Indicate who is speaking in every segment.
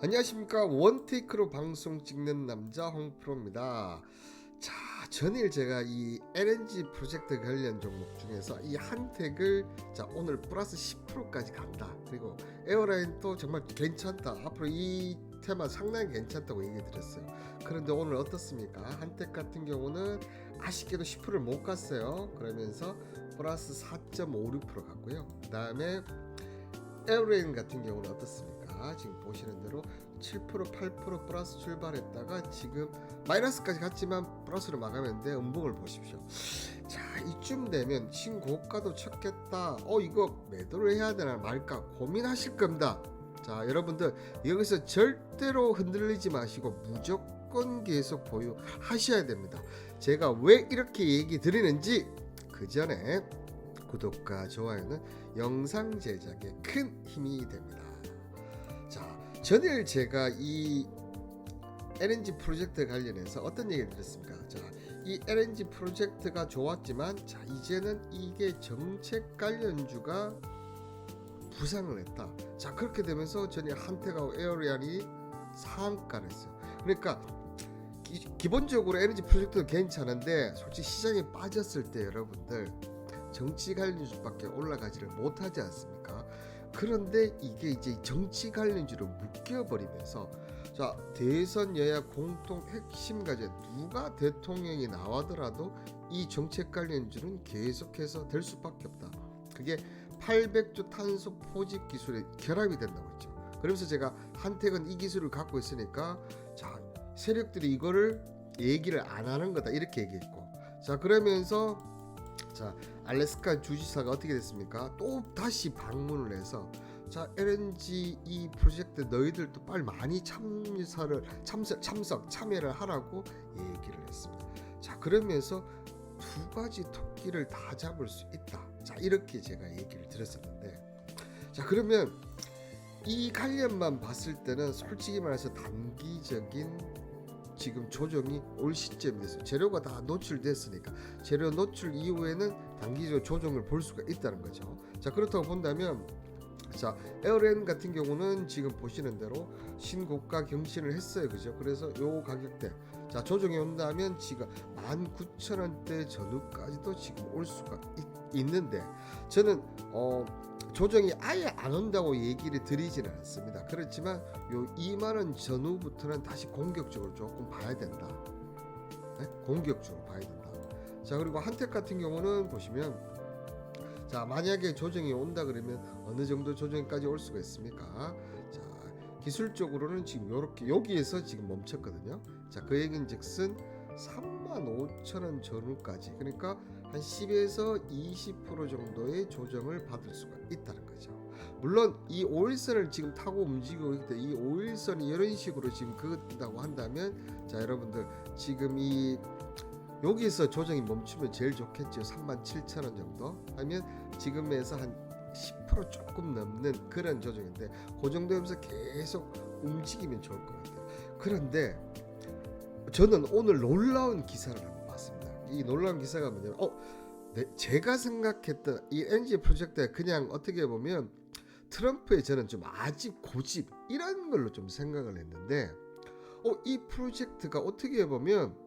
Speaker 1: 안녕하십니까. 원테이크로 방송 찍는 남자 홍프로입니다. 자, 전일 제가 이 LNG 프로젝트 관련 종목 중에서 이 한택을 오늘 플러스 10%까지 간다. 그리고 에어라인도 정말 괜찮다. 앞으로 이 테마 상당히 괜찮다고 얘기 드렸어요. 그런데 오늘 어떻습니까? 한택 같은 경우는 아쉽게도 10%를 못 갔어요. 그러면서 플러스 4.56% 갔고요. 그 다음에 에어라인 같은 경우는 어떻습니까? 지금 보시는 대로 7% 8% 플러스 출발했다가 지금 마이너스까지 갔지만 플러스로 마감했는데 음봉을 보십시오. 자, 이쯤 되면 신고가도 쳤겠다. 이거 매도를 해야 되나 말까 고민하실 겁니다. 자, 여러분들 여기서 절대로 흔들리지 마시고 무조건 계속 보유하셔야 됩니다. 제가 왜 이렇게 얘기 드리는지 그 전에 구독과 좋아요는 영상 제작에 큰 힘이 됩니다. 자, 전일 제가 이 LNG 프로젝트 관련해서 어떤 얘기를 드렸습니까? 자, 이 LNG 프로젝트가 좋았지만 자, 이제는 이게 정책 관련주가 부상을 했다. 자, 그렇게 되면서 전일 한택하고 에어리안이 상한가를 했어요. 그러니까 기본적으로 LNG 프로젝트도 괜찮은데 솔직히 시장에 빠졌을 때 여러분들 정치 관련주밖에 올라가지를 못하지 않습니까? 그런데 이게 이제 정치 관련주로 묶여버리면서 자, 대선 여야 공통 핵심 과제 누가 대통령이 나와더라도 이 정책 관련주는 계속해서 될 수밖에 없다. 그게 800조 탄소 포집 기술에 결합이 된다고 했죠. 그러면서 제가 한택은 이 기술을 갖고 있으니까 자, 세력들이 이거를 얘기를 안 하는 거다 이렇게 얘기했고, 자, 그러면서 자, 알래스카 주지사가 어떻게 됐습니까? 또 다시 방문을 해서 자, LNG 이 프로젝트 너희들도 빨리 많이 참여를 하라고 얘기를 했습니다. 자, 그러면서 두 가지 토끼를 다 잡을 수 있다. 자, 이렇게 제가 얘기를 드렸었는데, 자, 그러면 이 관련만 봤을 때는 솔직히 말해서 단기적인 지금 조정이 올 시점이 됐어요. 재료가 다 노출됐으니까 재료 노출 이후에는 단기적으로 조정을 볼 수가 있다는 거죠. 자, 그렇다고 본다면 자, 에어라인 같은 경우는 지금 보시는 대로 신고가 경신을 했어요. 그죠? 그래서 요 가격대 자, 조정이 온다면 지금 19,000원대 전후까지도 지금 올 수가 있는데 저는 조정이 아예 안 온다고 얘기를 드리지는 않습니다. 그렇지만 요 2만원 전후부터는 다시 공격적으로 조금 봐야 된다. 네? 공격적으로 봐야 된다. 자, 그리고 한택 같은 경우는 보시면 자, 만약에 조정이 온다 그러면 어느 정도 조정까지 올 수가 있습니까? 자, 기술적으로는 지금 요렇게 여기에서 지금 멈췄거든요. 자, 그 얘기인즉슨 35,000원 전후까지, 그러니까 한 10에서 20% 정도의 조정을 받을 수가 있다는 거죠. 물론 이 5일선을 지금 타고 움직이고 있기 때문에 이 5일선이 이런 식으로 지금 그었다고 한다면 자, 여러분들 지금 이 여기서 조정이 멈추면 제일 좋겠죠. 37,000원 정도 하면 지금에서 한 10% 조금 넘는 그런 조정인데 그 정도면서 계속 움직이면 좋을 것 같아요. 그런데 저는 오늘 놀라운 기사를 한번 봤습니다. 이 놀라운 기사가 뭐냐면 제가 생각했던 이 NG 프로젝트가 그냥 어떻게 보면 트럼프의 저는 좀 아직 고집 이런 걸로 좀 생각을 했는데 이 프로젝트가 어떻게 보면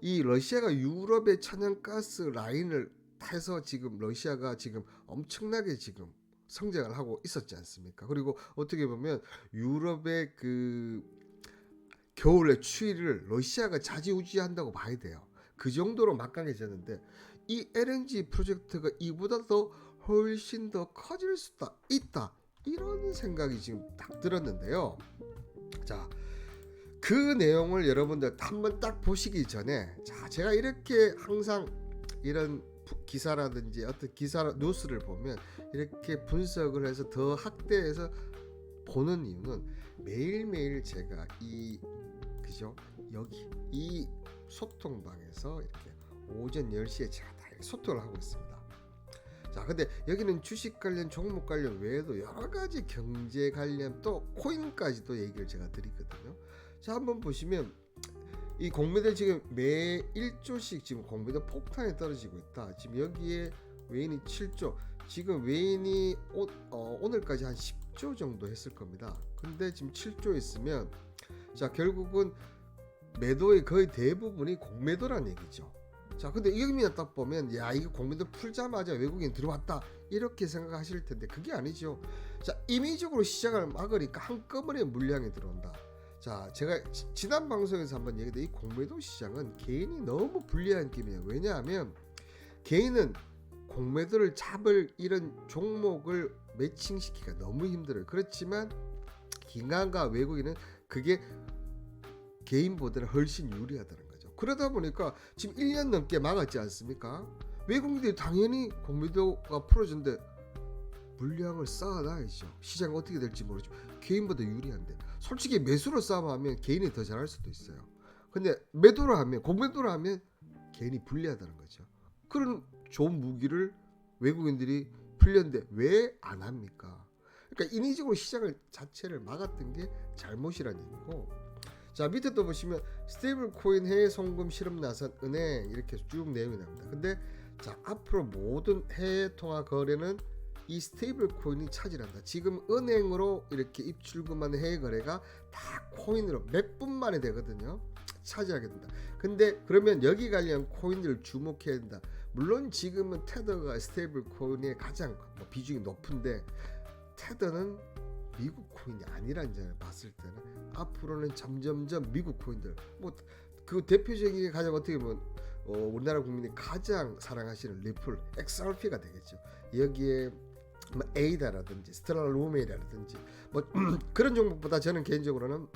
Speaker 1: 이 러시아가 유럽의 천연가스 라인을 타서 지금 러시아가 지금 엄청나게 지금 성장을 하고 있었지 않습니까? 그리고 어떻게 보면 유럽의 그 겨울의 추위를 러시아가 좌지우지한다고 봐야 돼요. 그 정도로 막강해졌는데 이 LNG 프로젝트가 이보다 더 훨씬 더 커질 수도 있다. 이런 생각이 지금 딱 들었는데요. 자, 그 내용을 여러분들 한번 딱 보시기 전에 자, 제가 이렇게 항상 이런 기사라든지 어떤 기사 뉴스를 보면 이렇게 분석을 해서 더 확대해서 보는 이유는 매일매일 제가 그죠? 여기 이 소통방에서 이렇게 오전 10시에 제가 다 소통을 하고 있습니다. 자, 근데 여기는 주식 관련 종목 관련 외에도 여러 가지 경제 관련 또 코인까지도 얘기를 제가 드리거든요. 자, 한번 보시면 이 공매도 지금 매 1조씩 지금 공매도 폭탄이 떨어지고 있다. 지금 여기에 외인이 7조, 지금 외인이 오늘까지 한 6조 정도 했을 겁니다. 근데 지금 7조 있으면 자 결국은 매도의 거의 대부분이 공매도란 얘기죠. 자 근데 여기만 딱 보면 야 이거 공매도 풀자마자 외국인 들어왔다 이렇게 생각하실 텐데 그게 아니죠. 자 임의적으로 시장을 막으니까 한꺼번에 물량이 들어온다. 자 제가 지난 방송에서 한번 얘기했던 이 공매도 시장은 개인이 너무 불리한 게임이에요. 왜냐하면 개인은 공매도를 잡을 이런 종목을 매칭시키기가 너무 힘들어요. 그렇지만 기관과 외국인은 그게 개인보다는 훨씬 유리하다는 거죠. 그러다 보니까 지금 1년 넘게 막았지 않습니까? 외국인들이 당연히 공매도가 풀어준데 물량을 쌓아놔야죠. 시장이 어떻게 될지 모르죠. 개인보다 유리한데 솔직히 매수로 싸움하면 개인이 더 잘할 수도 있어요. 근데 매도로 하면 공매도로 하면 개인이 불리하다는 거죠. 그런 좋은 무기를 외국인들이 풀렸는데 왜 안 합니까? 그러니까 인위적으로 시장을 자체를 막았던 게 잘못이란 얘기고 자 밑에 또 보시면 스테이블 코인 해외 송금 실험 나선 은행 이렇게 쭉 내용이 나옵니다. 근데 자 앞으로 모든 해외 통화 거래는 이 스테이블 코인이 차지한다. 지금 은행으로 이렇게 입출금하는 해외 거래가 다 코인으로 몇 분 만에 되거든요. 차지하게 된다. 근데 그러면 여기 관련 코인들을 주목해야 된다. 물론 지금은 테더가 스테이블 코인의 가장 비중이 높은데 테더는 미국 코인이 아니라는 점을 봤을 때는 앞으로는 점점점 미국 코인들 그 대표적인 게 가장 어떻게 보면 우리나라 국민이 가장 사랑하시는 리플 XRP가 되겠죠. 여기에 에이다라든지 스텔라 루메이라든지 뭐 그런 종목보다 저는 개인적으로는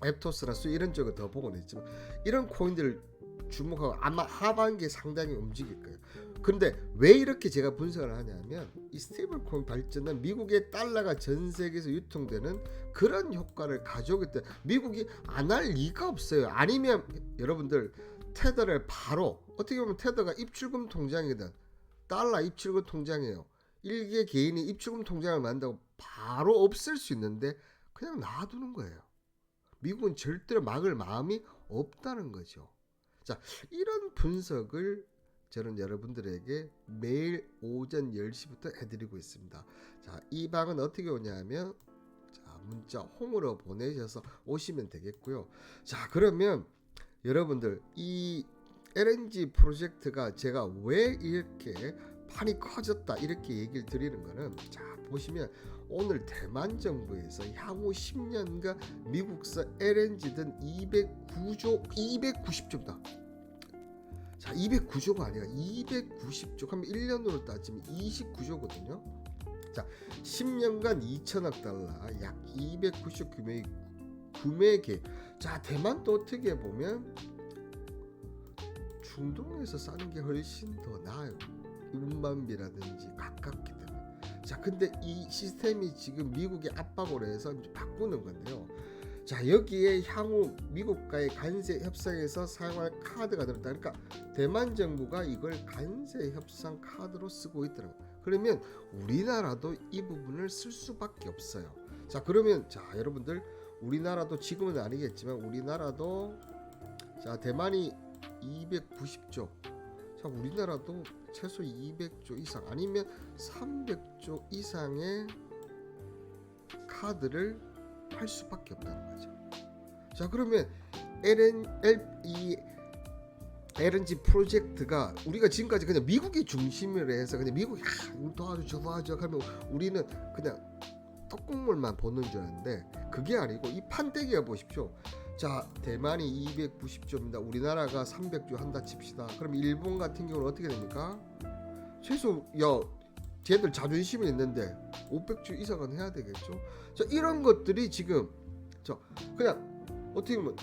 Speaker 1: 앱토스나 수 이런 쪽을 더 보고 있지만 이런 코인들을 주목하고 아마 하반기에 상당히 움직일 거예요. 근데 왜 이렇게 제가 분석을 하냐면 이 스테이블 코인 발전은 미국의 달러가 전 세계에서 유통되는 그런 효과를 가져오기 때문에 미국이 안 할 리가 없어요. 아니면 여러분들 테더를 바로 어떻게 보면 테더가 입출금 통장이든 달러 입출금 통장이에요. 일개 개인이 입출금 통장을 만든다고 바로 없앨 수 있는데 그냥 놔두는 거예요. 미국은 절대로 막을 마음이 없다는 거죠. 자, 이런 분석을 저는 여러분들에게 매일 오전 10시부터 해드리고 있습니다. 자, 이 방은 어떻게 오냐면 자, 문자 홈으로 보내셔서 오시면 되겠고요. 자, 그러면 여러분들 이 LNG 프로젝트가 제가 왜 이렇게 판이 커졌다 이렇게 얘기를 드리는 거는 자 보시면 오늘 대만 정부에서 향후 10년간 미국산 LNG든 290조다. 자 209조가 아니라 290조 하면 1년으로 따지면 29조거든요. 자 10년간 2천억 달러 약 290조 구매 계획. 자 대만도 어떻게 보면 중동에서 사는 게 훨씬 더 나아요. 운반비라든지 가깝기 때문에. 자 근데 이 시스템이 지금 미국의 압박으로 해서 이제 바꾸는 건데요. 자 여기에 향후 미국과의 관세 협상에서 사용할 카드가 들었다. 그러니까 대만 정부가 이걸 관세 협상 카드로 쓰고 있더라고요. 그러면 우리나라도 이 부분을 쓸 수밖에 없어요. 자 그러면 자 여러분들 우리나라도 지금은 아니겠지만 우리나라도 자 대만이 290조 자 우리나라도 최소 200조 이상 아니면 300조 이상의 카드를 할 수밖에 없다는 거죠. 자 그러면 LNG 프로젝트가 우리가 지금까지 그냥 미국이 중심으로 해서 그냥 미국이 도와줘 저 도와줘 하면 우리는 그냥 떡국물만 보는 줄 알았는데 그게 아니고 이 판때기가 보십시오. 자 대만이 290조입니다. 우리나라가 300조 한다 칩시다. 그럼 일본 같은 경우는 어떻게 됩니까? 최소 쟤들 자존심이 있는데 500조 이상은 해야 되겠죠. 자 이런 것들이 지금 그냥 어떻게 보면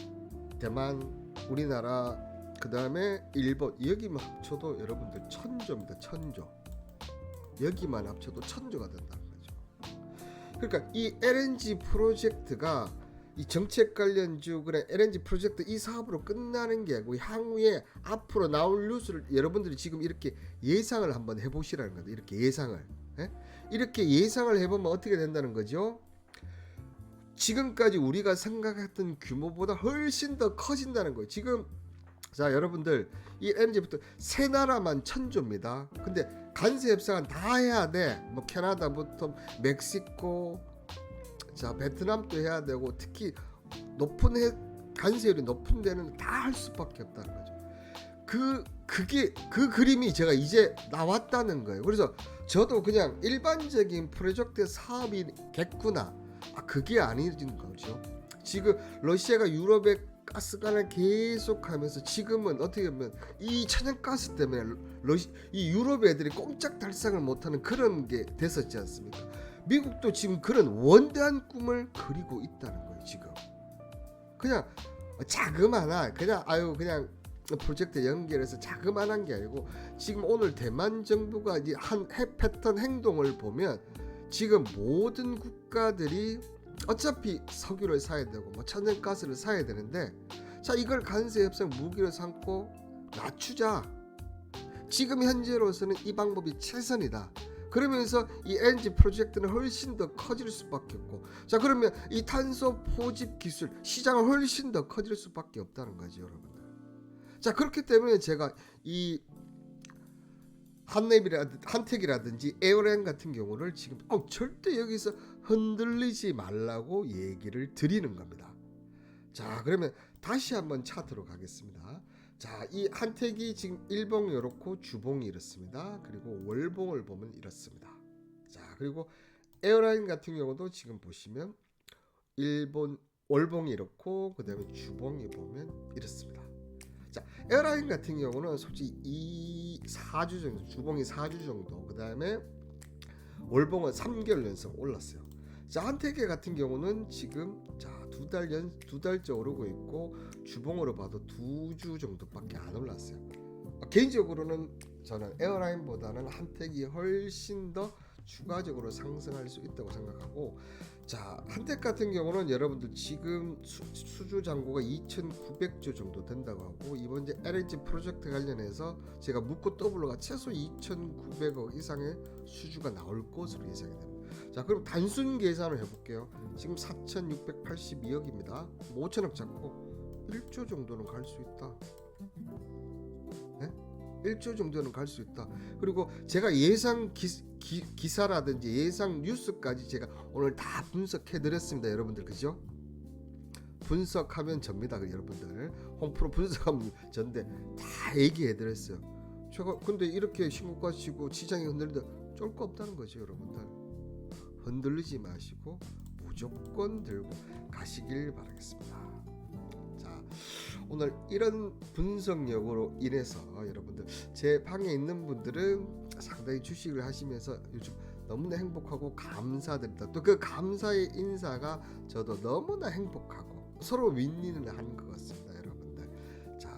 Speaker 1: 대만, 우리나라, 그 다음에 일본 여기만 합쳐도 여러분들 1000조입니다. 1000조. 여기만 합쳐도 1000조가 된다는 거죠. 그러니까 이 LNG 프로젝트가 이 정책 관련주 그래 LNG 프로젝트 이 사업으로 끝나는 게 아니고 향후에 앞으로 나올 뉴스를 여러분들이 지금 이렇게 예상을 한번 해보시라는 거죠. 이렇게 예상을 이렇게 예상을 해보면 어떻게 된다는 거죠. 지금까지 우리가 생각했던 규모보다 훨씬 더 커진다는 거예요. 지금 자 여러분들 이 LNG부터 세 나라만 1000조입니다. 근데 관세 협상은 다 해야 돼. 뭐 캐나다부터 멕시코 자 베트남도 해야 되고 특히 높은 간세율이 높은 데는 다 할 수밖에 없다는 거죠. 그 그림이 제가 이제 나왔다는 거예요. 그래서 저도 그냥 일반적인 프로젝트 사업이겠구나. 그게 아닌 거죠. 지금 러시아가 유럽에 가스관을 계속하면서 지금은 어떻게 보면 이 천연가스 때문에 이 유럽 애들이 꼼짝달싹을 못하는 그런 게 됐었지 않습니까? 미국도 지금 그런 원대한 꿈을 그리고 있다는 거예요. 지금 그냥 자그마한 그냥 프로젝트 연결해서 자그마한 게 아니고 지금 오늘 대만 정부가 이제 한 패턴 행동을 보면 지금 모든 국가들이 어차피 석유를 사야 되고 뭐 천연가스를 사야 되는데 자 이걸 관세 협상 무기로 삼고 낮추자. 지금 현재로서는 이 방법이 최선이다. 그러면서 이 LNG 프로젝트는 훨씬 더 커질 수밖에 없고 자 그러면 이 탄소 포집 기술 시장은 훨씬 더 커질 수밖에 없다는 거죠, 여러분들. 자 그렇기 때문에 제가 이 한택이라든지 에어라인 같은 경우를 지금 절대 여기서 흔들리지 말라고 얘기를 드리는 겁니다. 자 그러면 다시 한번 차트로 가겠습니다. 자 이 한택이 지금 일봉이 이렇고 주봉이 이렇습니다. 그리고 월봉을 보면 이렇습니다. 자 그리고 에어라인 같은 경우도 지금 보시면 월봉이 이렇고 그 다음에 주봉이 보면 이렇습니다. 자 에어라인 같은 경우는 솔직히 4주 정도 주봉이 4주 정도 그 다음에 월봉은 3개월 연속 올랐어요. 자 한택의 같은 경우는 지금 자 두 달째 오르고 있고 주봉으로 봐도 2주 정도밖에 안 올랐어요. 개인적으로는 저는 에어라인보다는 한택이 훨씬 더 추가적으로 상승할 수 있다고 생각하고 자 한택 같은 경우는 여러분들 지금 수주 잔고가 2,900조 정도 된다고 하고 이번 이제 LNG 프로젝트 관련해서 제가 묻고 더블로가 최소 2,900억 이상의 수주가 나올 것으로 예상이 됩니다. 자 그럼 단순 계산을 해볼게요. 지금 4,682억입니다. 5천억 잡고 1조 정도는 갈 수 있다. 네? 1조 정도는 갈 수 있다. 그리고 제가 예상 기사라든지 예상 뉴스까지 제가 오늘 다 분석해 드렸습니다. 여러분들 그죠? 분석하면 접니다. 여러분들 홈프로 분석하면 전데 다 얘기해 드렸어요. 제가 근데 이렇게 신고가 치고 시장이 흔들리다 쫄 거 없다는 거죠. 여러분들 흔들리지 마시고 무조건 들고 가시길 바라겠습니다. 자 오늘 이런 분석력으로 인해서 여러분들 제 방에 있는 분들은 상당히 주식을 하시면서 요즘 너무나 행복하고 감사드립니다. 또 그 감사의 인사가 저도 너무나 행복하고 서로 윈윈을 하는 것 같습니다. 여러분들 자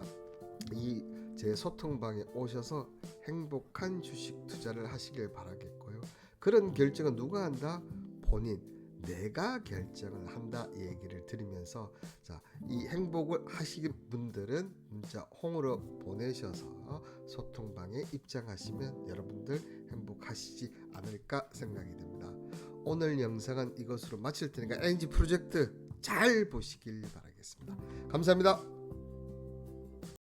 Speaker 1: 이 제 소통방에 오셔서 행복한 주식 투자를 하시길 바라겠고요. 그런 결정은 누가 한다? 본인 내가 결정을 한다 얘기를 드리면서 자, 이 행복을 하시는 분들은 문자 홍으로 보내셔서 소통방에 입장하시면 여러분들 행복하시지 않을까 생각이 됩니다. 오늘 영상은 이것으로 마칠 테니까 LNG 프로젝트 잘 보시길 바라겠습니다. 감사합니다.